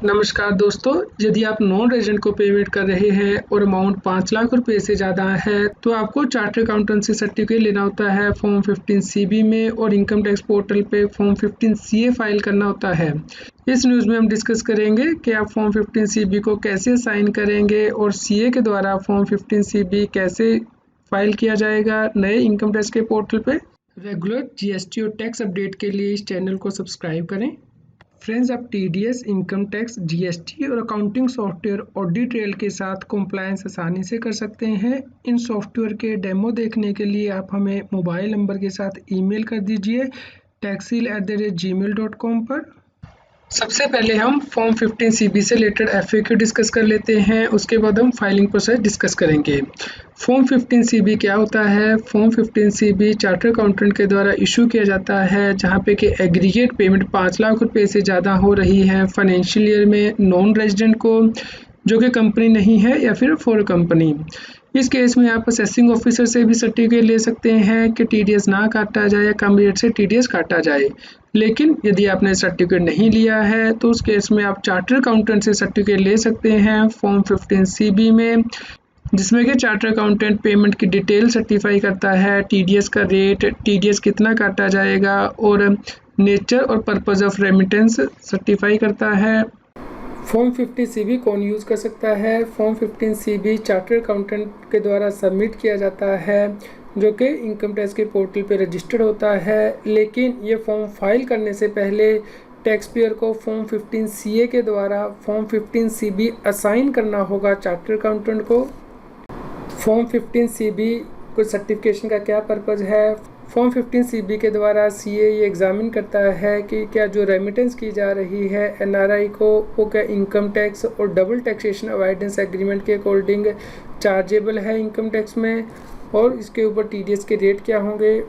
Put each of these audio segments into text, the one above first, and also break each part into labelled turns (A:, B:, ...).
A: नमस्कार दोस्तों, यदि आप नॉन रेजिडेंट को पेमेंट कर रहे हैं और अमाउंट 5 लाख रुपए से ज़्यादा है तो आपको चार्टर्ड अकाउंटेंसी सर्टिफिकेट लेना होता है फॉर्म 15 CB में और इनकम टैक्स पोर्टल पे फॉर्म 15 CA फाइल करना होता है। इस न्यूज़ में हम डिस्कस करेंगे कि आप फॉर्म 15 CB को कैसे साइन करेंगे और CA के द्वारा फॉर्म 15 CB कैसे फाइल किया जाएगा नए इनकम टैक्स के पोर्टल पे। रेगुलर GST और टैक्स अपडेट के लिए इस चैनल को सब्सक्राइब करें। फ्रेंड्स, आप TDS, इनकम टैक्स, GST और अकाउंटिंग सॉफ्टवेयर ऑडिट ट्रेल के साथ कॉम्प्लायंस आसानी से कर सकते हैं। इन सॉफ्टवेयर के डेमो देखने के लिए आप हमें मोबाइल नंबर के साथ ईमेल कर दीजिए taxil@gmail.com पर। सबसे पहले हम फॉर्म 15 CB से रिलेटेड FAQ डिस्कस कर लेते हैं, उसके बाद हम फाइलिंग प्रोसेस डिस्कस करेंगे। फॉर्म 15 CB क्या होता है? फॉर्म 15 CB चार्टर्ड अकाउंटेंट के द्वारा इशू किया जाता है जहां पे कि एग्रीगेट पेमेंट 5 लाख रुपए से ज़्यादा हो रही है फाइनेंशियल ईयर में नॉन रेजिडेंट को, जो कि कंपनी नहीं है या फिर फॉर कंपनी। इस केस में आप असेसिंग ऑफिसर से भी सर्टिफिकेट ले सकते हैं कि TDS ना काटा जाए या कम रेट से TDS काटा जाए। लेकिन यदि आपने सर्टिफिकेट नहीं लिया है तो उस केस में आप चार्टर्ड अकाउंटेंट से सर्टिफिकेट ले सकते हैं फॉर्म 15 CB में, जिसमें कि चार्टर्ड अकाउंटेंट पेमेंट की डिटेल सर्टिफाई करता है, TDS का रेट, TDS कितना काटा जाएगा और नेचर और पर्पस ऑफ रेमिटेंस सर्टिफाई करता है। फॉर्म 15 CB कौन यूज़ कर सकता है? फॉर्म 15 CB चार्टर्ड अकाउंटेंट के द्वारा सबमिट किया जाता है जो कि इनकम टैक्स के पोर्टल पे रजिस्टर्ड होता है, लेकिन ये फॉर्म फाइल करने से पहले टैक्स पेयर को फॉर्म 15 CA के द्वारा फॉर्म 15 CB असाइन करना होगा चार्टर्ड अकाउंटेंट को। फॉर्म 15 CB को सर्टिफिकेशन का क्या पर्पज़ है? फॉर्म 15 CB के द्वारा CA ये एग्ज़ामिन करता है कि क्या जो रेमिटेंस की जा रही है NRI को वो क्या इनकम टैक्स और डबल टैक्सेशन अवॉइडेंस एग्रीमेंट के अकॉर्डिंग चार्जेबल है इनकम टैक्स में, और इसके ऊपर TDS के रेट क्या होंगे।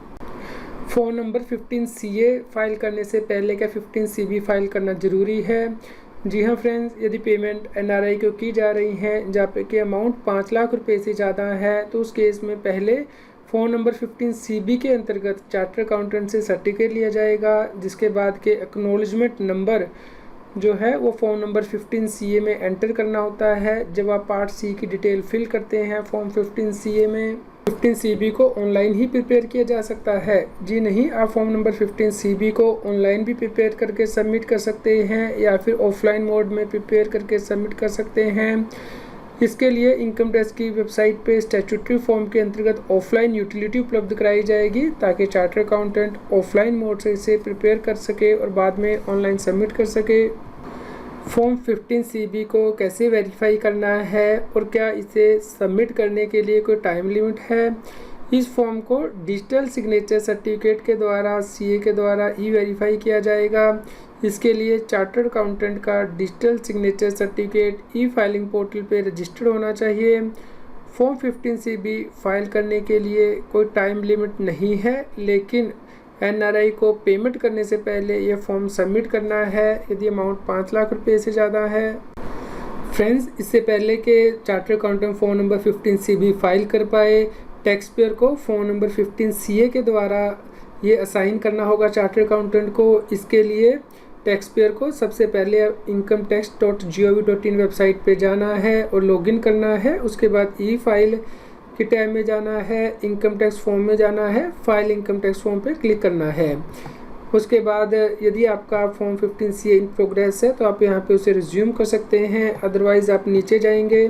A: फॉर्म नंबर 15 CA फाइल करने से पहले क्या 15 CB फाइल करना ज़रूरी है? जी हाँ फ्रेंड्स, यदि पेमेंट NRI को की जा रही है जहाँ पे कि अमाउंट 5 लाख रुपए से ज़्यादा है तो उस केस में पहले फॉर्म नंबर 15 CB के अंतर्गत चार्टर्ड अकाउंटेंट से सर्टिफिकेट लिया जाएगा, जिसके बाद के एक्नॉलेजमेंट नंबर जो है वो फॉर्म नंबर 15 CA में एंटर करना होता है। जब आप पार्ट C की डिटेल फिल करते हैं फॉर्म 15 CA में, 15 CB को ऑनलाइन ही प्रिपेयर किया जा सकता है। जी नहीं, आप फॉर्म नंबर 15 CB को ऑनलाइन भी प्रिपेयर करके सबमिट कर सकते हैं या फिर ऑफलाइन मोड में प्रिपेयर करके सबमिट कर सकते हैं। इसके लिए इनकम टैक्स की वेबसाइट पे स्टैट्यूटरी फॉर्म के अंतर्गत ऑफलाइन यूटिलिटी उपलब्ध कराई जाएगी ताकि चार्टर्ड अकाउंटेंट ऑफलाइन मोड से इसे प्रिपेयर कर सके और बाद में ऑनलाइन सबमिट कर सके। फॉर्म 15 CB को कैसे वेरीफाई करना है और क्या इसे सबमिट करने के लिए कोई टाइम लिमिट है? इस फॉर्म को डिजिटल सिग्नेचर सर्टिफिकेट के द्वारा CA के द्वारा वेरीफाई किया जाएगा। इसके लिए चार्टर्ड अकाउंटेंट का digital signature certificate filing portal पे रजिस्टर्ड होना चाहिए। फॉर्म 15 CB फाइल करने के लिए कोई टाइम लिमिट नहीं है, लेकिन NRI को पेमेंट करने से पहले ये फॉर्म सबमिट करना है यदि अमाउंट 5 लाख रुपए से ज़्यादा है। फ्रेंड्स, इससे पहले कि chartered accountant form number 15 CB file कर पाए, टैक्स पेयर को फॉर्म नंबर 15 CA के द्वारा ये असाइन करना होगा चार्टर्ड अकाउंटेंट को। इसके लिए टैक्स पेयर को सबसे पहले incometax.gov.in वेबसाइट पे जाना है और लॉगिन करना है। उसके बाद फाइल के टैब में जाना है, इनकम टैक्स फॉर्म में जाना है, फाइल इनकम टैक्स फॉर्म पे क्लिक करना है। उसके बाद यदि आपका फॉर्म 15 CA इन प्रोग्रेस है तो आप यहाँ पे उसे रिज्यूम कर सकते हैं, अदरवाइज़ आप नीचे जाएंगे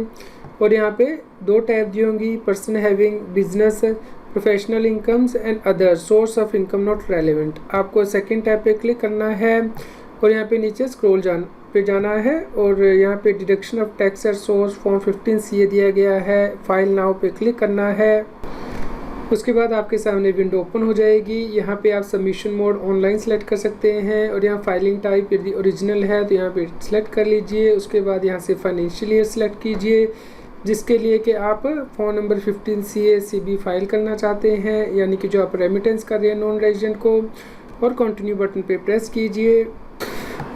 A: और यहाँ पे 2 टैब दी होंगी, person having business professional incomes and other source of income not relevant. आपको सेकंड टैब पे क्लिक करना है और यहाँ पे नीचे स्क्रॉल पे जाना है और यहाँ पे deduction of tax at source form 15 CA दिया गया है, फाइल नाउ पे क्लिक करना है। उसके बाद आपके सामने विंडो ओपन हो जाएगी। यहाँ पे आप सबमिशन मोड ऑनलाइन सेलेक्ट कर सकते हैं और यहाँ फाइलिंग टाइप यदि ओरिजिनल है तो यहाँ पे सिलेक्ट कर लीजिए। उसके बाद यहाँ से फाइनेंशियल ईयर सेलेक्ट कीजिए जिसके लिए कि आप form number 15 CA CB file करना चाहते हैं, यानी कि जो आप रेमिटेंस कर रहे हैं नॉन रेजिडेंट को, और कंटिन्यू बटन पे प्रेस कीजिए।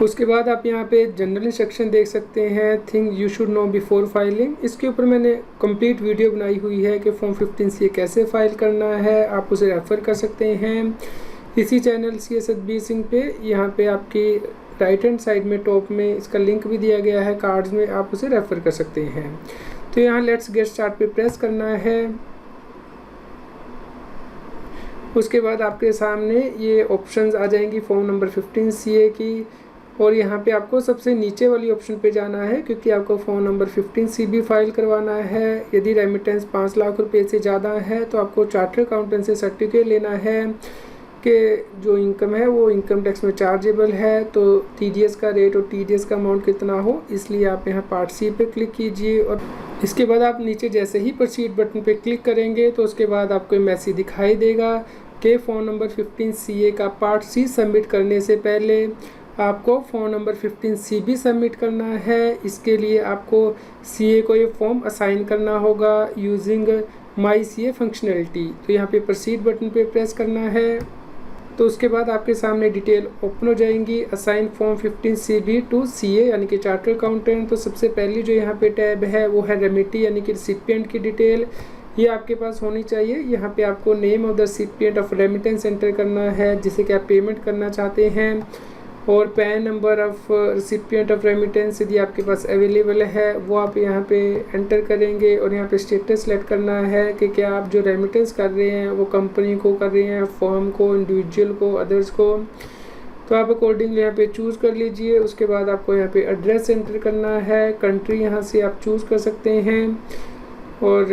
A: उसके बाद आप यहाँ पे जनरल इंस्ट्रक्शन देख सकते हैं, thing you should know before filing. इसके ऊपर मैंने कंप्लीट वीडियो बनाई हुई है कि फॉर्म 15 CA कैसे फाइल करना है, आप उसे रेफ़र कर सकते हैं इसी चैनल CA सतबीर सिंह पे। यहाँ पे आपकी राइट हैंड साइड में टॉप में इसका लिंक भी दिया गया है कार्ड्स में, आप उसे रेफ़र कर सकते हैं। तो यहाँ लेट्स गेट स्टार्ट पे प्रेस करना है। उसके बाद आपके सामने ये ऑप्शंस आ जाएंगी फॉर्म नंबर 15 CA की, और यहाँ पे आपको सबसे नीचे वाली ऑप्शन पे जाना है क्योंकि आपको फॉर्म नंबर 15 CB फाइल करवाना है। यदि रेमिटेंस 5 लाख रुपए से ज़्यादा है तो आपको चार्टर्ड अकाउंटेंट से सर्टिफिकेट लेना है कि जो इनकम है वो इनकम टैक्स में चार्जेबल है, तो TDS का रेट और TDS का अमाउंट कितना हो, इसलिए आप यहाँ पार्ट C पे क्लिक कीजिए। और इसके बाद आप नीचे जैसे ही प्रोसीड बटन पे क्लिक करेंगे तो उसके बाद आपको मैसेज दिखाई देगा कि फॉर्म नंबर 15 CA का पार्ट C सबमिट करने से पहले आपको फॉर्म नंबर 15 CB सबमिट करना है। इसके लिए आपको CA को ये फॉर्म असाइन करना होगा यूजिंग माई CA फंक्शनलिटी। तो यहाँ पे प्रोसीड बटन पे प्रेस करना है। तो उसके बाद आपके सामने डिटेल ओपन हो जाएंगी, assign form 15 CB to CA यानी कि चार्टर्ड अकाउंटेंट। तो सबसे पहली जो यहाँ पे टैब है वो है रेमिटी यानी कि रिसिपिएंट की डिटेल, ये आपके पास होनी चाहिए। यहाँ पे आपको name of the recipient of remittance enter करना है जिसे कि आप पेमेंट करना चाहते हैं, और pan number of recipient of remittance यदि आपके पास अवेलेबल है वो आप यहाँ पे एंटर करेंगे। और यहाँ पे स्टेटस सेलेक्ट करना है कि क्या आप जो रेमिटेंस कर रहे हैं वो कंपनी को कर रहे हैं, फर्म को, इंडिविजुअल को, अदर्स को। तो आप अकॉर्डिंगली यहाँ पे चूज़ कर लीजिए। उसके बाद आपको यहाँ पे एड्रेस एंटर करना है, कंट्री यहाँ से आप चूज़ कर सकते हैं, और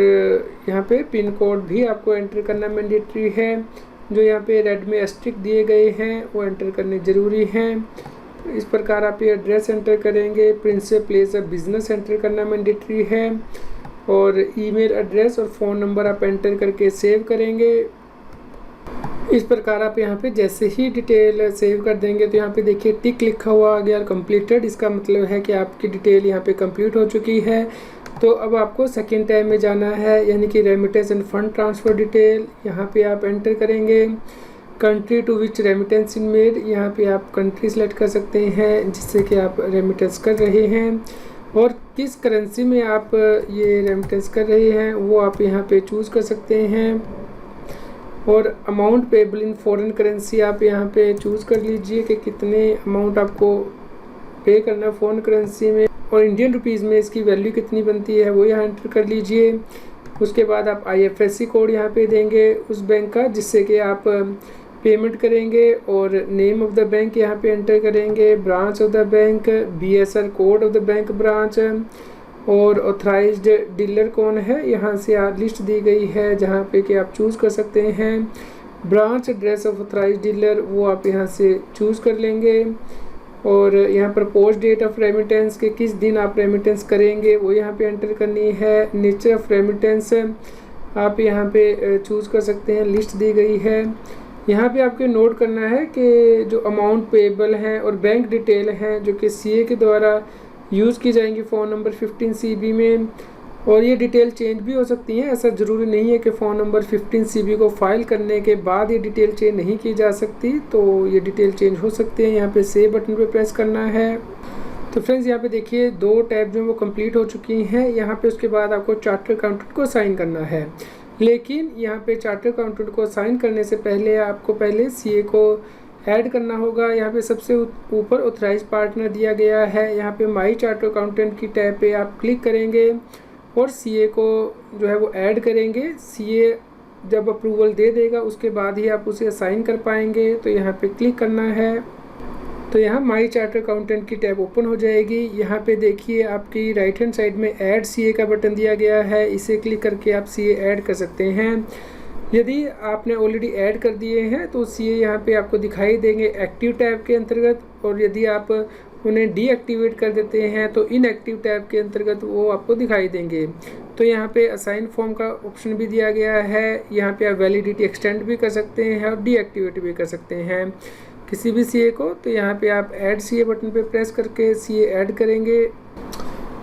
A: यहाँ पे पिन कोड भी आपको एंटर करना मैंडेटरी है। जो यहाँ पे रेड में एस्ट्रिक दिए गए हैं वो एंटर करने ज़रूरी हैं। इस प्रकार आप ये एड्रेस एंटर करेंगे। Principal place of business enter करना मैंडेटरी है, और ईमेल एड्रेस और फ़ोन नंबर आप एंटर करके सेव करेंगे। इस प्रकार आप यहाँ पे जैसे ही डिटेल सेव कर देंगे तो यहाँ पे देखिए टिक लिखा हुआ आ गया कंप्लीटेड। इसका मतलब है कि आपकी डिटेल यहाँ पे कंप्लीट हो चुकी है। तो अब आपको सेकेंड टाइम में जाना है यानी कि remittance and fund transfer detail, यहाँ पे आप एंटर करेंगे। Country to which remittance in made, यहाँ पे आप कंट्री सेलेक्ट कर सकते हैं जिससे कि आप रेमिटेंस कर रहे हैं, और किस करेंसी में आप ये रेमिटेंस कर रहे हैं वो आप यहाँ पे चूज़ कर सकते हैं। और amount payable in foreign currency आप यहाँ पे चूज़ कर लीजिए कि कितने अमाउंट आपको पे करना है फॉरेन करेंसी में, और इंडियन रुपीज़ में इसकी वैल्यू कितनी बनती है वो यहाँ एंटर कर लीजिए। उसके बाद आप IFSC कोड यहाँ पे देंगे उस बैंक का जिससे कि आप पेमेंट करेंगे, और नेम ऑफ द बैंक यहाँ पे एंटर करेंगे, branch of the bank, BSR code of the bank branch, और ऑथराइज्ड डीलर कौन है यहाँ से आप लिस्ट दी गई है जहाँ पे कि आप चूज़ कर सकते हैं। Branch address of authorised dealer वो आप यहाँ से चूज़ कर लेंगे, और यहाँ पर पोस्ट डेट ऑफ रेमिटेंस के किस दिन आप रेमिटेंस करेंगे वो यहाँ पे एंटर करनी है। नेचर ऑफ रेमिटेंस आप यहाँ पे चूज़ कर सकते हैं, लिस्ट दी गई है। यहाँ पे आपको नोट करना है कि जो अमाउंट पेएबल हैं और बैंक डिटेल हैं जो कि CA के द्वारा यूज़ की जाएंगी फ़ोन नंबर 15 CB में, और ये डिटेल चेंज भी हो सकती हैं। ऐसा ज़रूरी नहीं है कि फ़ोन नंबर 15 CB को फाइल करने के बाद ये डिटेल चेंज नहीं की जा सकती, तो ये डिटेल चेंज हो सकती है। यहाँ पे सेव बटन पे प्रेस करना है। तो फ्रेंड्स यहाँ पे देखिए 2 टैब जो वो कंप्लीट हो चुकी हैं। यहाँ पे उसके बाद आपको चार्टर्ड अकाउंटेंट को साइन करना है, लेकिन यहाँ पे चार्टर्ड अकाउंटेंट को साइन करने से पहले आपको पहले CA को ऐड करना होगा। यहाँ पे सबसे ऊपर ऑथराइज पार्टनर दिया गया है, यहाँ पे माई चार्टर्ड अकाउंटेंट की टैब पे आप क्लिक करेंगे और CA को जो है वो ऐड करेंगे। CA जब अप्रूवल दे देगा उसके बाद ही आप उसे असाइन कर पाएंगे। तो यहाँ पे क्लिक करना है, तो यहाँ माई चार्टर्ड अकाउंटेंट की टैब ओपन हो जाएगी। यहाँ पे देखिए आपकी राइट हैंड साइड में ऐड CA का बटन दिया गया है, इसे क्लिक करके आप CA ऐड कर सकते हैं। यदि आपने ऑलरेडी ऐड कर दिए हैं तो CA यहाँ पे आपको दिखाई देंगे एक्टिव टैब के अंतर्गत, और यदि आप उन्हें डीएक्टिवेट कर देते हैं तो इनएक्टिव टैब के अंतर्गत वो आपको दिखाई देंगे। तो यहाँ पे असाइन फॉर्म का ऑप्शन भी दिया गया है, यहाँ पे आप वैलिडिटी एक्सटेंड भी कर सकते हैं और डीएक्टिवेट भी कर सकते हैं किसी भी CA को। तो यहाँ पे आप ऐड CA बटन पे प्रेस करके CA ऐड करेंगे।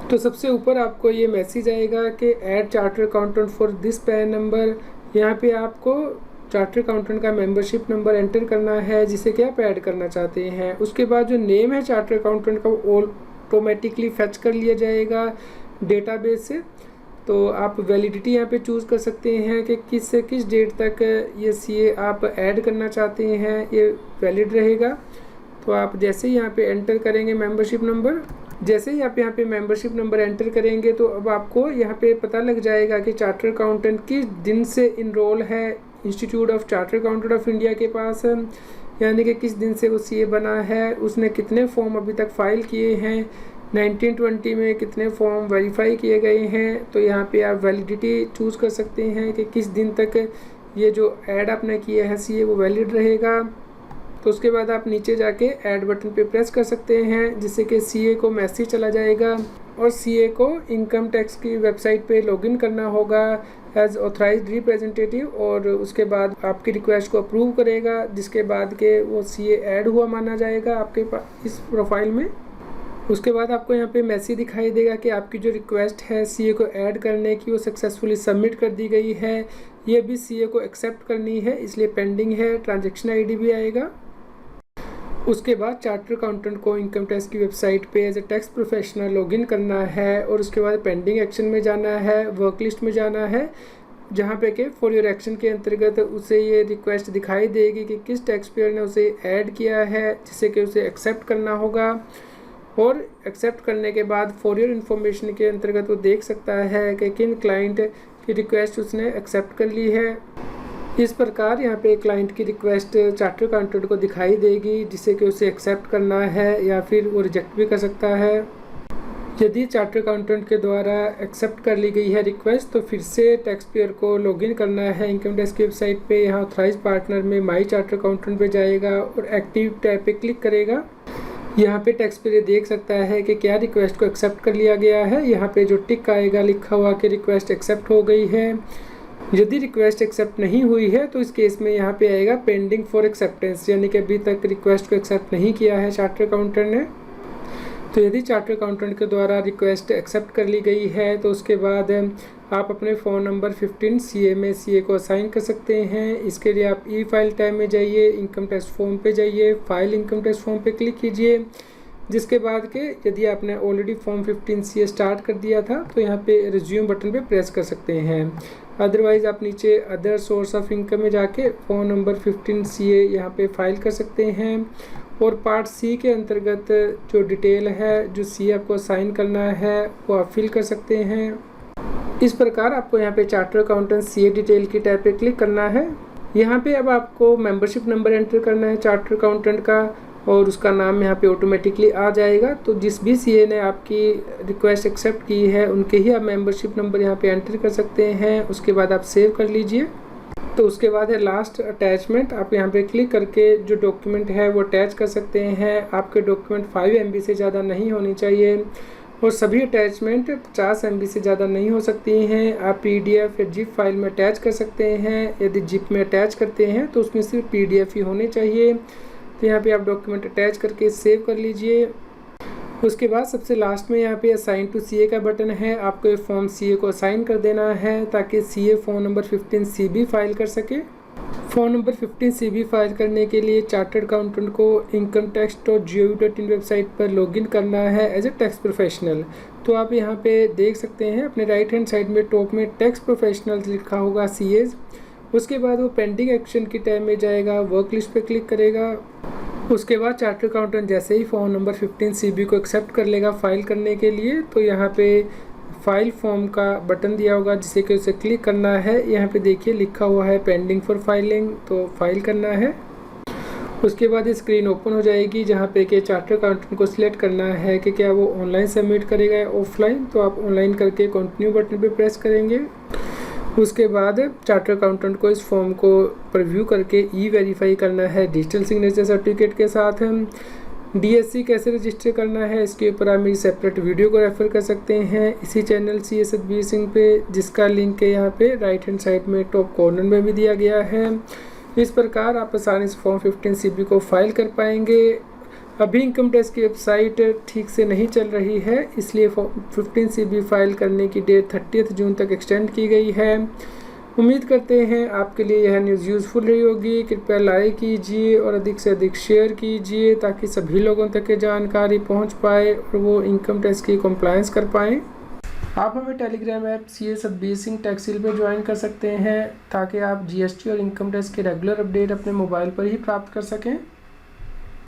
A: तो सबसे ऊपर आपको ये मैसेज आएगा कि add chartered accountant for this pan number. यहाँ पे आपको चार्टर्ड अकाउंटेंट का मेंबरशिप नंबर एंटर करना है जिसे कि आप ऐड करना चाहते हैं। उसके बाद जो नेम है चार्टर्ड अकाउंटेंट का वो ऑटोमेटिकली फेच कर लिया जाएगा डेटाबेस से। तो आप वैलिडिटी यहाँ पे चूज़ कर सकते हैं कि किस से किस डेट तक ये CA आप ऐड करना चाहते हैं, ये वैलिड रहेगा। तो आप जैसे ही यहाँ पे एंटर करेंगे मेंबरशिप नंबर, जैसे ही आप यहाँ पे मेंबरशिप नंबर एंटर करेंगे तो अब आपको यहाँ पे पता लग जाएगा कि चार्टर्ड अकाउंटेंट किस दिन से इनरोल है institute of chartered accountant of India के पास, यानी कि किस दिन से वो सीए बना है, उसने कितने फॉर्म अभी तक फाइल किए हैं, 1920 में कितने फॉर्म वेरीफाई किए गए हैं। तो यहाँ पे आप वैलिडिटी चूज़ कर सकते हैं कि किस दिन तक ये जो ऐड आपने किया है सीए वो वैलिड रहेगा। तो उसके बाद आप नीचे जाके ऐड बटन पे प्रेस कर सकते हैं, जिससे कि सीए को मैसेज चला जाएगा और सीए को इनकम टैक्स की वेबसाइट पे लॉगिन करना होगा एज ऑथराइज्ड रिप्रेजेंटेटिव, और उसके बाद आपकी रिक्वेस्ट को अप्रूव करेगा, जिसके बाद के वो सीए ऐड हुआ माना जाएगा आपके पास इस प्रोफाइल में। उसके बाद आपको यहाँ पे मैसेज दिखाई देगा कि आपकी जो रिक्वेस्ट है सीए को ऐड करने की वो सक्सेसफुली सबमिट कर दी गई है, ये भी सीए को एक्सेप्ट करनी है इसलिए पेंडिंग है, ट्रांजैक्शन आईडी भी आएगा। उसके बाद चार्टर्ड अकाउंटेंट को इनकम टैक्स की वेबसाइट पे as a tax professional login करना है और उसके बाद पेंडिंग एक्शन में जाना है, वर्क लिस्ट में जाना है, जहाँ पे कि फॉर योर एक्शन के अंतर्गत उसे ये रिक्वेस्ट दिखाई देगी कि किस टैक्स पेयर ने उसे ऐड किया है, जिससे कि उसे एक्सेप्ट करना होगा। और एक्सेप्ट करने के बाद फॉर योर इन्फॉर्मेशन के अंतर्गत वो देख सकता है कि किन क्लाइंट की रिक्वेस्ट उसने एक्सेप्ट कर ली है। इस प्रकार यहाँ पे क्लाइंट की रिक्वेस्ट चार्टर्ड अकाउंटेंट को दिखाई देगी, जिससे कि उसे एक्सेप्ट करना है या फिर वो रिजेक्ट भी कर सकता है। यदि चार्टर्ड अकाउंटेंट के द्वारा एक्सेप्ट कर ली गई है रिक्वेस्ट तो फिर से टैक्स पेयर को लॉगिन करना है इनकम टैक्स की वेबसाइट पे, यहाँ ऑथराइज पार्टनर में माई चार्टर्ड अकाउंटेंट पे जाएगा और एक्टिव टैब पे क्लिक करेगा। यहाँ पे टैक्स पेयर देख सकता है कि क्या रिक्वेस्ट को एक्सेप्ट कर लिया गया है, यहाँ पे जो टिक आएगा लिखा हुआ कि रिक्वेस्ट एक्सेप्ट हो गई है। यदि रिक्वेस्ट एक्सेप्ट नहीं हुई है तो इस केस में यहाँ पे आएगा पेंडिंग फॉर एक्सेप्टेंस, यानी कि अभी तक रिक्वेस्ट को एक्सेप्ट नहीं किया है चार्टर्ड अकाउंटेंट ने। तो यदि चार्टर्ड अकाउंटेंट के द्वारा रिक्वेस्ट एक्सेप्ट कर ली गई है तो उसके बाद आप अपने फ़ोन नंबर 15 सीए में सीए को असाइन कर सकते हैं। इसके लिए आप ई फाइल टैब में जाइए, इनकम टैक्स फॉर्म पे जाइए, फाइल इनकम टैक्स फॉर्म पे क्लिक कीजिए। जिसके बाद के यदि आपने ऑलरेडी फॉर्म 15 सीए स्टार्ट कर दिया था तो यहाँ पे रिज्यूम बटन पे प्रेस कर सकते हैं। अदरवाइज़ आप नीचे अदर सोर्स ऑफ इनकम में जाके फ़ोन नंबर 15 सीए यहाँ पे फाइल कर सकते हैं और पार्ट सी के अंतर्गत जो डिटेल है जो सी आपको असाइन करना है वो आप फिल कर सकते हैं। इस प्रकार आपको यहाँ पे चार्टर्ड अकाउंटेंट सीए डिटेल की टैब पे क्लिक करना है। यहाँ पे अब आपको मेंबरशिप नंबर एंटर करना है चार्टर्ड अकाउंटेंट का और उसका नाम यहाँ पे ऑटोमेटिकली आ जाएगा। तो जिस भी सीए ने आपकी रिक्वेस्ट एक्सेप्ट की है उनके ही आप मेंबरशिप नंबर यहाँ पे एंटर कर सकते हैं। उसके बाद आप सेव कर लीजिए। तो उसके बाद है लास्ट अटैचमेंट, आप यहाँ पे क्लिक करके जो डॉक्यूमेंट है वो अटैच कर सकते हैं। आपके डॉक्यूमेंट 5 MB से ज़्यादा नहीं होनी चाहिए और सभी अटैचमेंट 50 MB से ज़्यादा नहीं हो सकती हैं। आप PDF या जिप फाइल में अटैच कर सकते हैं। यदि जिप में अटैच करते हैं तो उसमें सिर्फ PDF ही होने चाहिए। तो यहाँ पे आप डॉक्यूमेंट अटैच करके सेव कर लीजिए। उसके बाद सबसे लास्ट में यहाँ पे असाइन टू सीए का बटन है, आपको ये फॉर्म सीए को असाइन कर देना है ताकि CA phone number 15 CB file कर सके। फ़ोन नंबर 15 CB फाइल करने के लिए चार्टर्ड अकाउंटेंट को incometax.gov.in वेबसाइट पर लॉगिन करना है एज ए टैक्स प्रोफेशनल। तो आप यहाँ पे देख सकते हैं अपने राइट हैंड साइड में टॉप में टैक्स प्रोफेशनल लिखा होगा CAs। उसके बाद वो पेंडिंग एक्शन की टैब में जाएगा, वर्क लिस्ट पे क्लिक करेगा। उसके बाद चार्टर्ड अकाउंटेंट जैसे ही फॉर्म नंबर 15 CB को एक्सेप्ट कर लेगा फाइल करने के लिए, तो यहाँ पे फाइल फॉर्म का बटन दिया होगा जिसे कि उसे क्लिक करना है। यहाँ पे देखिए लिखा हुआ है पेंडिंग फॉर फाइलिंग, तो फाइल करना है। उसके बाद ये स्क्रीन ओपन हो जाएगी जहाँ पे कि चार्टर्ड अकाउंटेंट को सिलेक्ट करना है कि क्या वो ऑनलाइन सबमिट करेगा या ऑफलाइन। तो आप ऑनलाइन करके कंटिन्यू बटन पे प्रेस करेंगे। उसके बाद चार्टर्ड अकाउंटेंट को इस फॉर्म को प्रीव्यू करके वेरीफाई करना है डिजिटल सिग्नेचर सर्टिफिकेट के साथ। DSC कैसे रजिस्टर करना है इसके ऊपर आप मेरी सेपरेट वीडियो को रेफ़र कर सकते हैं इसी चैनल CA सतबीर सिंह पे, जिसका लिंक है यहाँ पे राइट हैंड साइड में टॉप कॉर्नर में भी दिया गया है। इस प्रकार आप आसानी से फॉर्म 15 CB को फाइल कर पाएंगे। अभी इनकम टैक्स की वेबसाइट ठीक से नहीं चल रही है, इसलिए 15 CB फाइल करने की डेट 30 जून तक एक्सटेंड की गई है। उम्मीद करते हैं आपके लिए यह न्यूज़ यूज़फुल रही होगी। कृपया लाइक कीजिए और अधिक से अधिक शेयर कीजिए ताकि सभी लोगों तक ये जानकारी पहुंच पाए और वो इनकम टैक्स की कंप्लायंस कर पाएँ। आप हमें Telegram app CA Satbir Singh टैक्सील पर ज्वाइन कर सकते हैं ताकि आप GST और इनकम टैक्स के रेगुलर अपडेट अपने मोबाइल पर ही प्राप्त कर सकें।